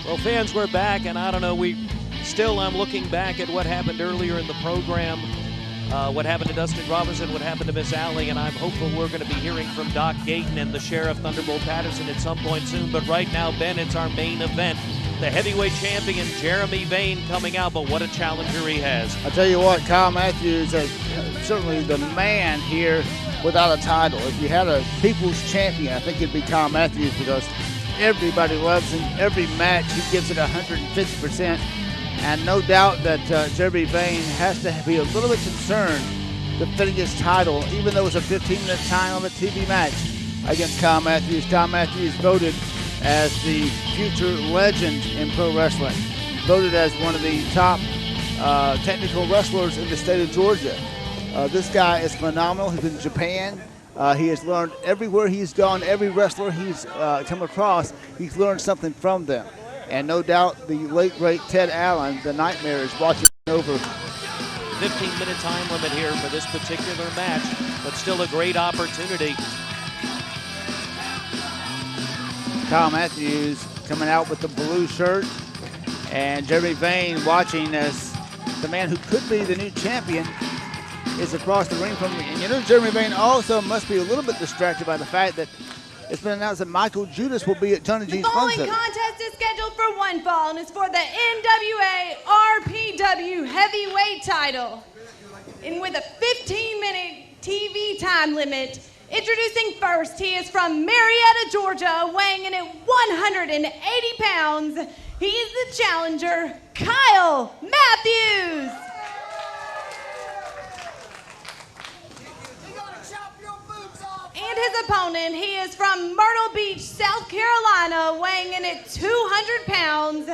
Well, fans, we're back, and I don't know, I'm looking back at what happened earlier in the program, what happened to Dustin Robinson, what happened to Miss Allie, and I'm hopeful we're going to be hearing from Doc Gayton and the Sheriff Thunderbolt Patterson at some point soon. But right now, Ben, it's our main event. The heavyweight champion, Jeremy Vane, coming out, but what a challenger he has. I'll tell you what, Kyle Matthews is certainly the man here without a title. If you had a people's champion, I think it'd be Kyle Matthews, because everybody loves him. Every match, he gives it 150%. And no doubt that Jeremy Vane has to be a little bit concerned defending his title, even though it's a 15-minute time limit TV match against Kyle Matthews. Kyle Matthews voted as the future legend in pro wrestling, voted as one of the top technical wrestlers in the state of Georgia. This guy is phenomenal. He's been in Japan. He has learned everywhere he's gone, every wrestler he's come across, he's learned something from them. And no doubt the late, great Ted Allen, the Nightmare, is watching over. 15-minute time limit here for this particular match, but still a great opportunity. Kyle Matthews coming out with the blue shirt, and Jeremy Vane watching as the man who could be the new champion is across the ring from me. And you know, Jeremy Vane also must be a little bit distracted by the fact that it's been announced that Michael Judas will be at Tony G's The following Fun Center. contest is scheduled for one fall and is for the NWA RPW Heavyweight Title. And with a 15-minute TV time limit, introducing first, he is from Marietta, Georgia, weighing in at 180 pounds. He is the challenger, Kyle Matthews. And his opponent, he is from Myrtle Beach, South Carolina, weighing in at 200 pounds.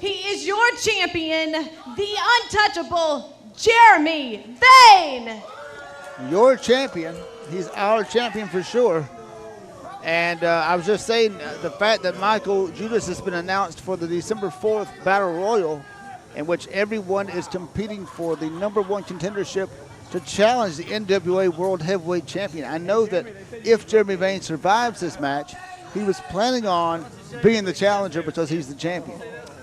He is your champion, the untouchable Jeremy Vane. Your champion. He's our champion for sure. And I was just saying the fact that Michael Judas has been announced for the December 4th Battle Royal, in which everyone is competing for the #1 contendership to challenge the NWA World Heavyweight Champion. I know that if Jeremy Vane survives this match, he was planning on being the challenger because he's the champion.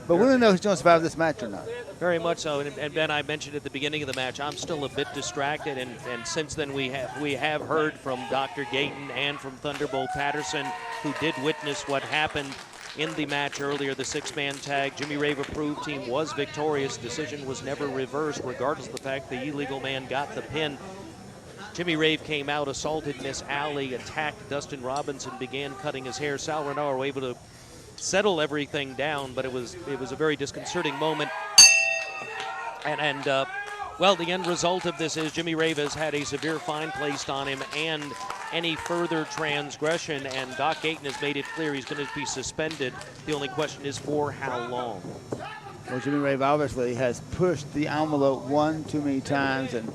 But we don't know if he's going to survive this match or not. Very much so, and Ben, I mentioned at the beginning of the match, I'm still a bit distracted, and since then we have heard from Dr. Gayton and from Thunderbolt Patterson, who did witness what happened in the match earlier, the six-man tag. Jimmy Rave approved team was victorious. Decision was never reversed, regardless of the fact the illegal man got the pin. Jimmy Rave came out, assaulted Miss Allie, attacked Dustin Robinson, began cutting his hair. Sal Renard were able to settle everything down, but it was a very disconcerting moment. Well, the end result of this is Jimmy Rave has had a severe fine placed on him, and any further transgression, and Doc Gayton has made it clear he's going to be suspended. The only question is for how long. Well, Jimmy Rave obviously has pushed the envelope one too many times, and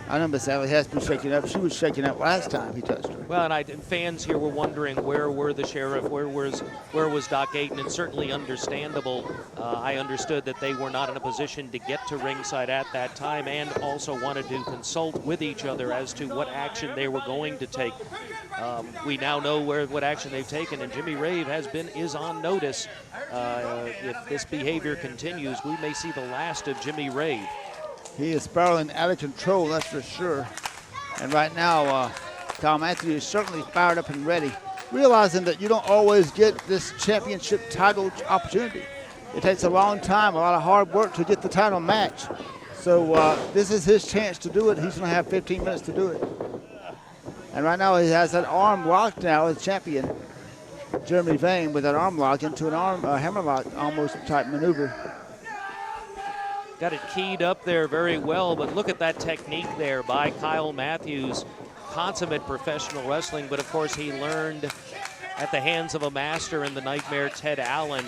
I know Miss Allie has been shaken up. She was shaken up last time he touched her. Well, and fans here were wondering where were the sheriff, where was Doc Gayton, and certainly understandable. I understood that they were not in a position to get to ringside at that time, and also wanted to consult with each other as to what action they were going to take. We now know what action they've taken, and Jimmy Rave is on notice. If this behavior continues, we may see the last of Jimmy Rave. He is spiraling out of control, that's for sure. And right now, Kyle Matthews is certainly fired up and ready, realizing that you don't always get this championship title opportunity. It takes a long time, a lot of hard work to get the title match. So this is his chance to do it. He's going to have 15 minutes to do it. And right now he has that arm locked now as champion, Jeremy Vane, with that arm lock into an arm hammerlock almost type maneuver. Got it keyed up there very well, but look at that technique there by Kyle Matthews. Consummate professional wrestling, but of course he learned at the hands of a master in the Nightmare Ted Allen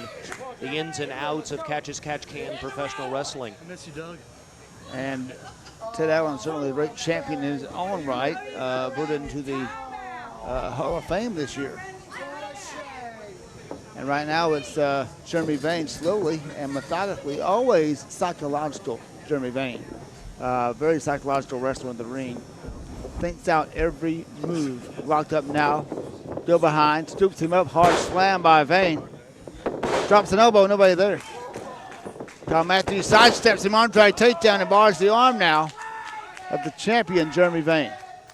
the ins and outs of catch-as-catch-can professional wrestling. I miss you, Doug. And Ted Allen certainly a great champion in his own right, voted into the Hall of Fame this year. And right now it's Jeremy Vane slowly and methodically, always psychological Jeremy Vane. Very psychological wrestler in the ring. Thinks out every move. Locked up now. Go behind, scoops him up, hard slam by Vane. Drops an elbow, nobody there. Kyle Matthews sidesteps him, arm drag takedown, and bars the arm now of the champion, Jeremy Vane.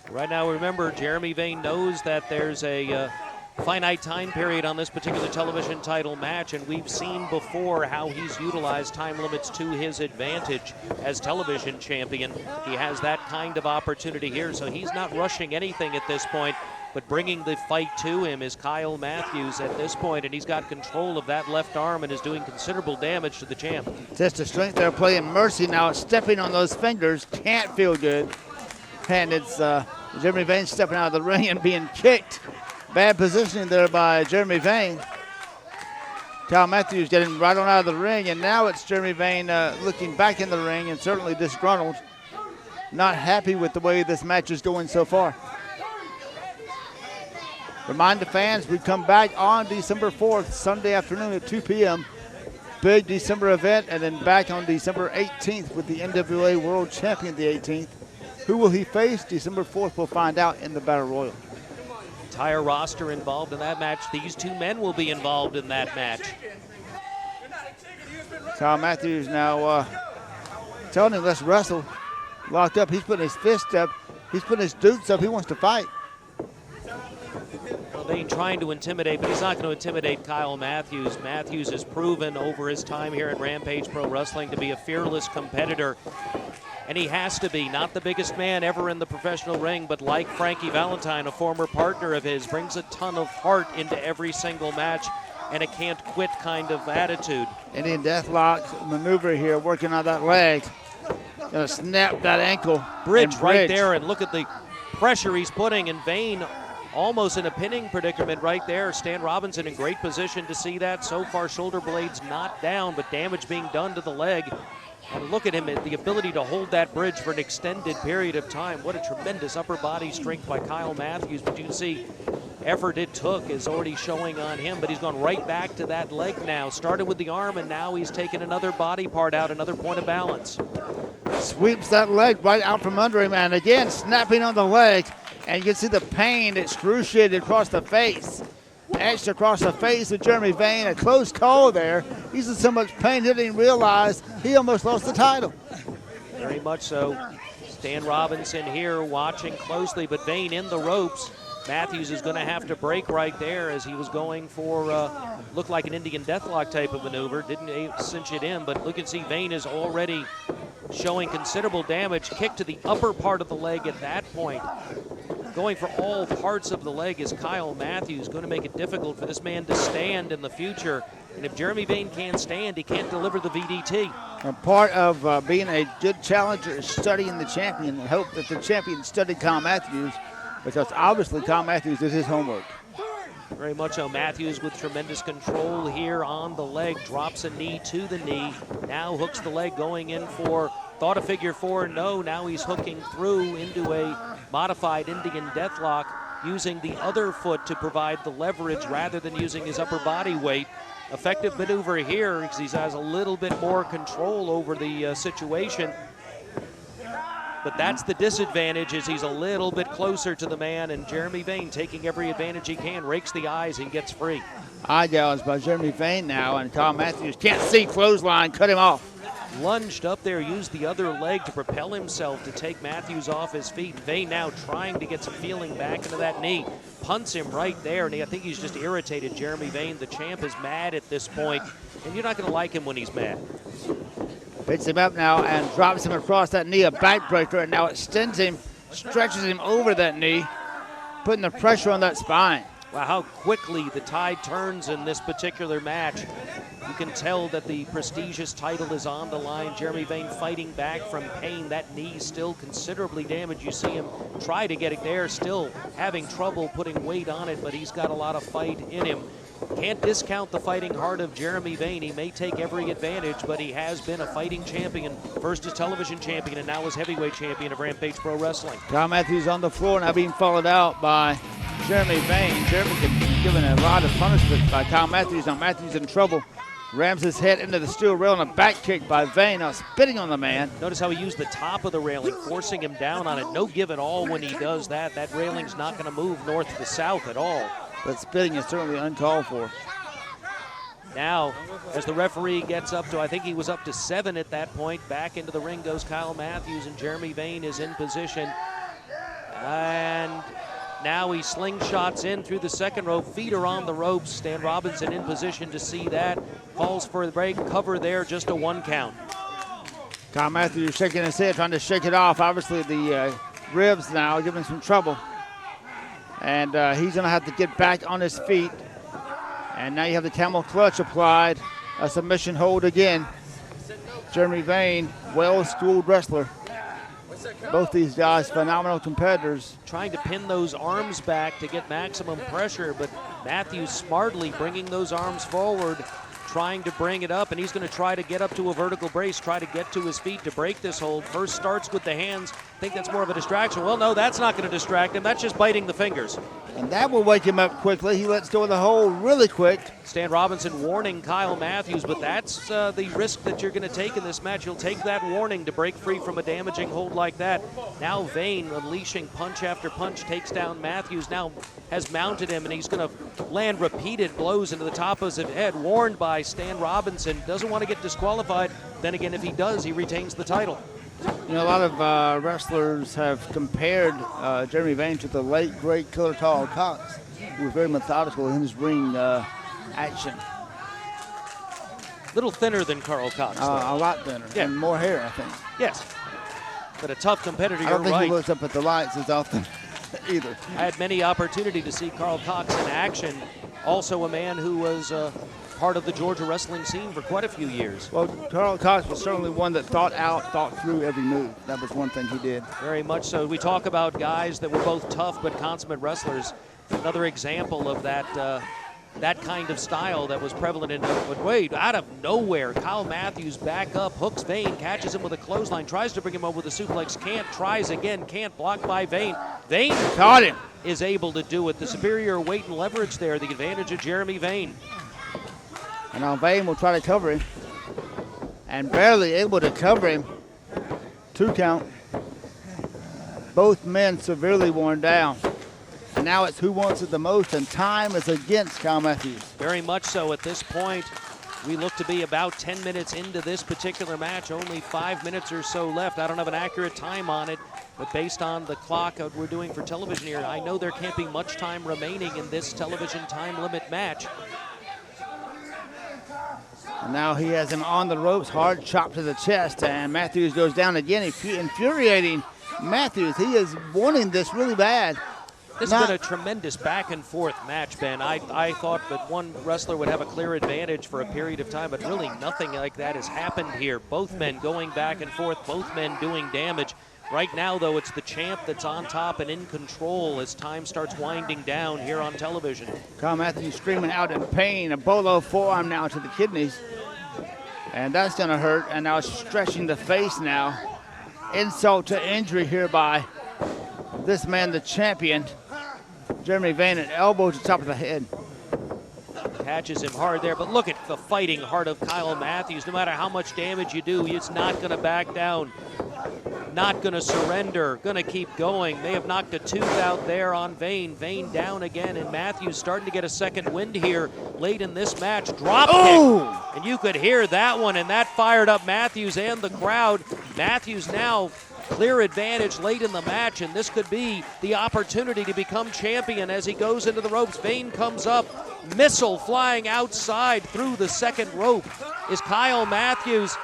Right now, remember, Jeremy Vane knows that there's a finite time period on this particular television title match, and we've seen before how he's utilized time limits to his advantage as television champion. He has that kind of opportunity here, so he's not rushing anything at this point, but bringing the fight to him is Kyle Matthews at this point, and he's got control of that left arm and is doing considerable damage to the champ. Test of strength there, playing mercy now, stepping on those fingers, can't feel good. And it's Jeremy Vane stepping out of the ring and being kicked. Bad positioning there by Jeremy Vane. Kyle Matthews getting right on out of the ring, and now it's Jeremy Vane looking back in the ring and certainly disgruntled. Not happy with the way this match is going so far. Remind the fans, we come back on December 4th, Sunday afternoon at 2 p.m. Big December event, and then back on December 18th with the NWA World Champion, the 18th. Who will he face? December 4th, we'll find out in the Battle Royal. Entire roster involved in that match. These two men will be involved in that match. Kyle Matthews now telling him, let's wrestle. Locked up, he's putting his fist up. He's putting his dukes up, he wants to fight. Vane trying to intimidate, but he's not going to intimidate Kyle Matthews. Matthews has proven over his time here at Rampage Pro Wrestling to be a fearless competitor. And he has to be, not the biggest man ever in the professional ring, but like Frankie Valentine, a former partner of his, brings a ton of heart into every single match and a can't quit kind of attitude. Indian Deathlock maneuver here, working on that leg. Gonna snap that ankle. Bridge right there, and look at the pressure he's putting, and Vane almost in a pinning predicament right there. Stan Robinson in great position to see that. So far, shoulder blades not down, but damage being done to the leg. And look at him, the ability to hold that bridge for an extended period of time. What a tremendous upper body strength by Kyle Matthews. But you can see effort it took is already showing on him, but he's gone right back to that leg now. Started with the arm, and now he's taken another body part out, another point of balance. Sweeps that leg right out from under him, and again, snapping on the leg. And you can see the pain excruciated across the face. Etched across the face of Jeremy Vane. A close call there. He's in so much pain he didn't even realize he almost lost the title. Very much so. Stan Robinson here watching closely, but Vane in the ropes. Matthews is going to have to break right there as he was going for, looked like an Indian Deathlock type of maneuver. Didn't cinch it in, but look and see Vane is already showing considerable damage. Kick to the upper part of the leg at that point. Going for all parts of the leg is Kyle Matthews. Going to make it difficult for this man to stand in the future. And if Jeremy Vane can't stand, he can't deliver the VDT. And part of being a good challenger is studying the champion and hope that the champion studied Kyle Matthews, because obviously Kyle Matthews did his homework. Very much so. Matthews with tremendous control here on the leg. Drops a knee to the knee. Now hooks the leg going in for, thought a figure four. No, now he's hooking through into a modified Indian Deathlock, using the other foot to provide the leverage rather than using his upper body weight. Effective maneuver here because he has a little bit more control over the situation. But that's the disadvantage, is he's a little bit closer to the man, and Jeremy Vane taking every advantage he can, rakes the eyes and gets free. Eye gouge by Jeremy Vane now, and Kyle Matthews can't see, clothesline, cut him off. Lunged up there, used the other leg to propel himself to take Matthews off his feet. Vane now trying to get some feeling back into that knee. Punts him right there, and I think he's just irritated Jeremy Vane. The champ is mad at this point, and you're not going to like him when he's mad. Picks him up now and drops him across that knee, a backbreaker, and now extends him, stretches him over that knee, putting the pressure on that spine. Wow, how quickly the tide turns in this particular match. You can tell that the prestigious title is on the line. Jeremy Vane fighting back from pain. That knee still considerably damaged. You see him try to get it there, still having trouble putting weight on it, but he's got a lot of fight in him. Can't discount the fighting heart of Jeremy Vane. He may take every advantage, but he has been a fighting champion. First as television champion and now as heavyweight champion of Rampage Pro Wrestling. Kyle Matthews on the floor now being followed out by Jeremy Vane. Jeremy given a lot of punishment by Kyle Matthews. Now Matthews in trouble. Rams his head into the steel rail and a back kick by Vane. Now spitting on the man. Notice how he used the top of the railing, forcing him down on it. No give at all when he does that. That railing's not going to move north to south at all. But spitting is certainly uncalled for. Now, as the referee gets up to, I think he was up to 7 at that point, back into the ring goes Kyle Matthews, and Jeremy Vane is in position. And now he slingshots in through the second rope. Feet are on the ropes. Stan Robinson in position to see that. Calls for the break. Cover there, just a 1 count. Kyle Matthews shaking his head, trying to shake it off. Obviously, the ribs now giving him some trouble. And he's going to have to get back on his feet. And now you have the camel clutch applied. A submission hold again. Jeremy Vane, well-schooled wrestler. Both these guys, phenomenal competitors. Trying to pin those arms back to get maximum pressure, but Matthews smartly bringing those arms forward, trying to bring it up, and he's going to try to get up to a vertical brace, try to get to his feet to break this hold. First starts with the hands. Think that's more of a distraction. Well, no, that's not going to distract him. That's just biting the fingers. And that will wake him up quickly. He lets go of the hold really quick. Stan Robinson warning Kyle Matthews, but that's the risk that you're going to take in this match. You'll take that warning to break free from a damaging hold like that. Now Vane unleashing punch after punch, takes down Matthews, now has mounted him, and he's going to land repeated blows into the top of his head, warned by Stan Robinson. Doesn't want to get disqualified. Then again, if he does, he retains the title. You know, a lot of wrestlers have compared Jeremy Vane to the late, great Killer Carl Cox, who was very methodical in his ring action. A little thinner than Carl Cox, a lot thinner, yeah. And more hair, I think. Yes, but a tough competitor, I don't think right. he looks up at the lights as often either. I had many opportunity to see Carl Cox in action, also a man who was part of the Georgia wrestling scene for quite a few years. Well, Carl Cox was certainly one that thought through every move. That was one thing he did. Very much so. We talk about guys that were both tough but consummate wrestlers. Another example of that that kind of style that was prevalent in but wait, out of nowhere, Kyle Matthews back up, hooks Vane, catches him with a clothesline, tries to bring him over with a suplex, can't, tries again, can't, blocked by Vane. Vane caught him. Is able to do it. The superior weight and leverage there, the advantage of Jeremy Vane. And now Vane will try to cover him. And barely able to cover him. 2 count. Both men severely worn down. And now it's who wants it the most, and time is against Kyle Matthews. Very much so at this point. We look to be about 10 minutes into this particular match, only 5 minutes or so left. I don't have an accurate time on it, but based on the clock we're doing for television here, I know there can't be much time remaining in this television time limit match. And now he has him on the ropes, hard chop to the chest, and Matthews goes down again, infuriating Matthews. He is wanting this really bad. This has been a tremendous back and forth match, Ben. I thought that one wrestler would have a clear advantage for a period of time, but really nothing like that has happened here. Both men going back and forth, both men doing damage. Right now, though, it's the champ that's on top and in control as time starts winding down here on television. Kyle Matthews screaming out in pain, a bolo forearm now to the kidneys. And that's going to hurt, and now stretching the face now. Insult to injury here by this man, the champion. Jeremy Vane, an elbow to the top of the head. Catches him hard there, but look at the fighting heart of Kyle Matthews. No matter how much damage you do, he's not going to back down. Not going to surrender, going to keep going. They have knocked a tooth out there on Vane. Vane down again, and Matthews starting to get a second wind here late in this match. Drop kick, and you could hear that one, and that fired up Matthews and the crowd. Matthews now clear advantage late in the match, and this could be the opportunity to become champion as he goes into the ropes. Vane comes up, missile flying outside through the second rope is Kyle Matthews.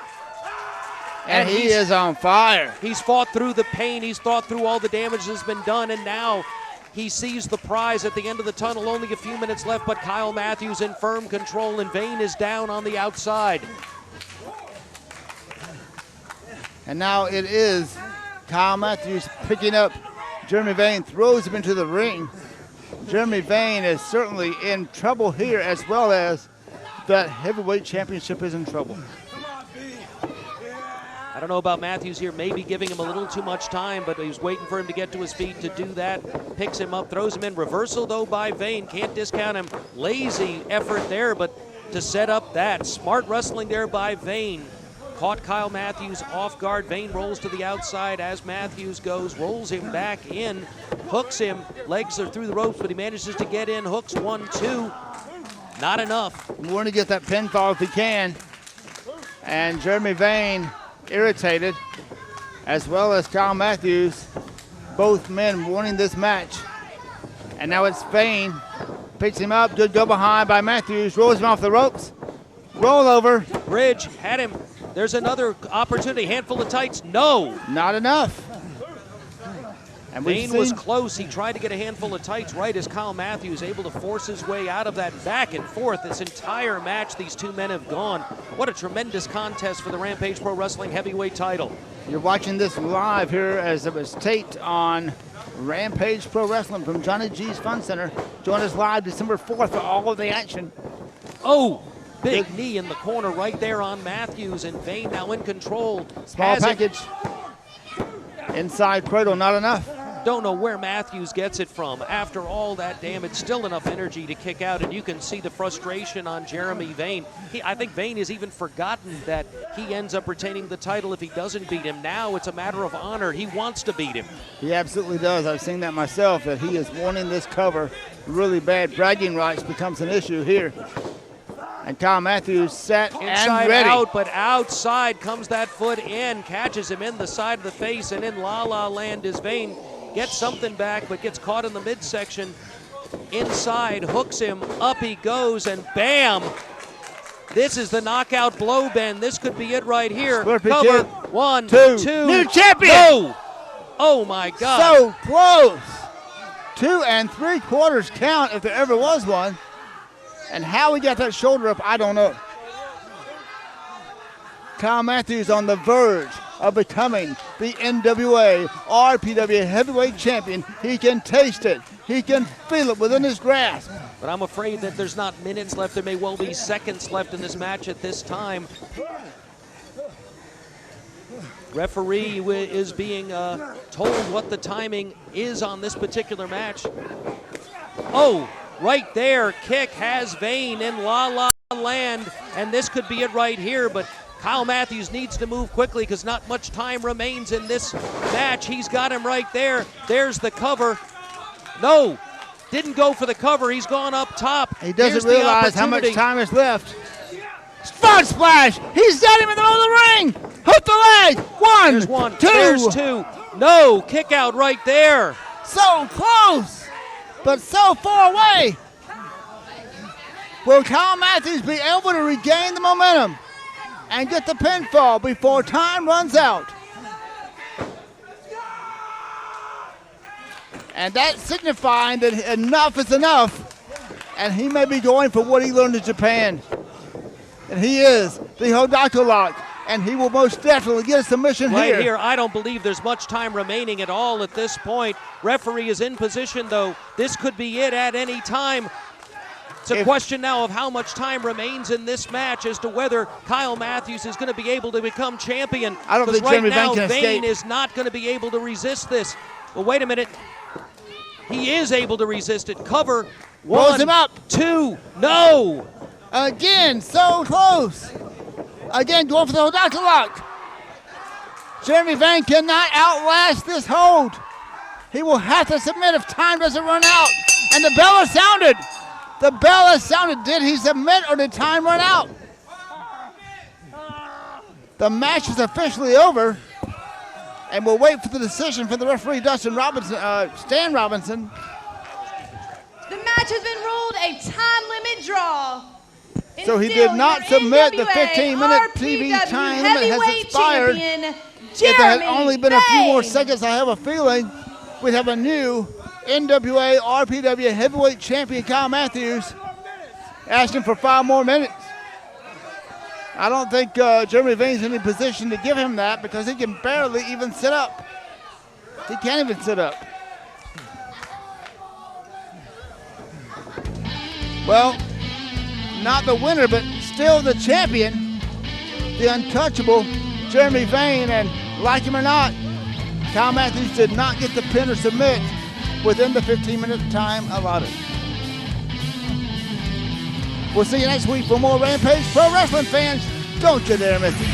And he is on fire. He's fought through the pain. He's fought through all the damage that's been done, and now he sees the prize at the end of the tunnel. Only a few minutes left, but Kyle Matthews in firm control, and Vane is down on the outside. And now it is Kyle Matthews picking up Jeremy Vane, throws him into the ring. Jeremy Vane is certainly in trouble here, as well as that heavyweight championship is in trouble. I don't know about Matthews here, maybe giving him a little too much time, but he's waiting for him to get to his feet to do that. Picks him up, throws him in. Reversal, though, by Vane. Can't discount him. Lazy effort there, but to set up that. Smart wrestling there by Vane. Caught Kyle Matthews off guard. Vane rolls to the outside as Matthews goes, rolls him back in, hooks him. Legs are through the ropes, but he manages to get in. Hooks 1, 2. Not enough. We want to get that pinfall if he can. And Jeremy Vane irritated, as well as Kyle Matthews, both men wanting this match. And now it's Vane, picks him up, good go behind by Matthews, rolls him off the ropes, roll over. Bridge had him. There's another opportunity, handful of tights, no. Not enough. And Vane was close. He tried to get a handful of tights right as Kyle Matthews able to force his way out of that back and forth. This entire match, these two men have gone. What a tremendous contest for the Rampage Pro Wrestling Heavyweight title. You're watching this live here as it was taped on Rampage Pro Wrestling from Johnny G's Fun Center. Join us live December 4th for all of the action. Oh, big knee in the corner right there on Matthews, and Vane now in control. Small package. Inside cradle, not enough. Don't know where Matthews gets it from. After all that damage, still enough energy to kick out, and you can see the frustration on Jeremy Vane. I think Vane has even forgotten that he ends up retaining the title if he doesn't beat him. Now it's a matter of honor. He wants to beat him. He absolutely does. I've seen that myself, that he is wanting this cover really bad. Bragging rights becomes an issue here. And Kyle Matthews set inside and ready. Out, but outside comes that foot in, catches him in the side of the face, and in La-La Land is Vane. Gets something back, but gets caught in the midsection. Inside, hooks him, up he goes, and bam! This is the knockout blow, Ben. This could be it right here. Cover, 1, 2. New champion! No! Oh my God. So close. 2 3/4 count if there ever was one. And how he got that shoulder up, I don't know. Kyle Matthews on the verge of becoming the NWA RPW Heavyweight Champion. He can taste it. He can feel it within his grasp. But I'm afraid that there's not minutes left. There may well be seconds left in this match at this time. Referee is being told what the timing is on this particular match. Oh, right there, kick has Vane in La-La Land, and this could be it right here, but Kyle Matthews needs to move quickly because not much time remains in this match. He's got him right there. There's the cover. No, didn't go for the cover. He's gone up top. He doesn't realize how much time is left. Front splash. He's got him in the middle of the ring. Hook the leg. There's one. 2. There's 2. No, kick out right there. So close, but so far away. Will Kyle Matthews be able to regain the momentum and get the pinfall before time runs out? And that's signifying that enough is enough, and he may be going for what he learned in Japan. And he is the Hodaka Lock, and he will most definitely get a submission right here. I don't believe there's much time remaining at all at this point. Referee is in position, though. This could be it at any time. It's a question now of how much time remains in this match as to whether Kyle Matthews is going to be able to become champion. I don't think right Jeremy now Vane can Vane escape. is not going to be able to resist this. Well, wait a minute. He is able to resist it. Cover. Rolls 1, him up. 2. No. Again, so close. Again, going for the Hodaka Lock. Jeremy Vane cannot outlast this hold. He will have to submit if time doesn't run out. And the bell has sounded. The bell has sounded. Did he submit or did time run out? The match is officially over. And we'll wait for the decision from the referee, Stan Robinson. The match has been ruled a time limit draw. And So he still did not your submit. The NWA 15-minute TV RPW time limit has Heavyweight expired. Champion, If there had Jeremy only been a few more Vane. seconds, I have a feeling we'd have a new NWA RPW Heavyweight Champion, Kyle Matthews, asking for 5 more minutes. I don't think Jeremy Vane's in any position to give him that because he can barely even sit up. He can't even sit up. Well, not the winner, but still the champion, the untouchable Jeremy Vane, and like him or not, Kyle Matthews did not get the pin or submit within the 15-minute time allotted. We'll see you next week for more Rampage Pro Wrestling fans. Don't you dare miss it.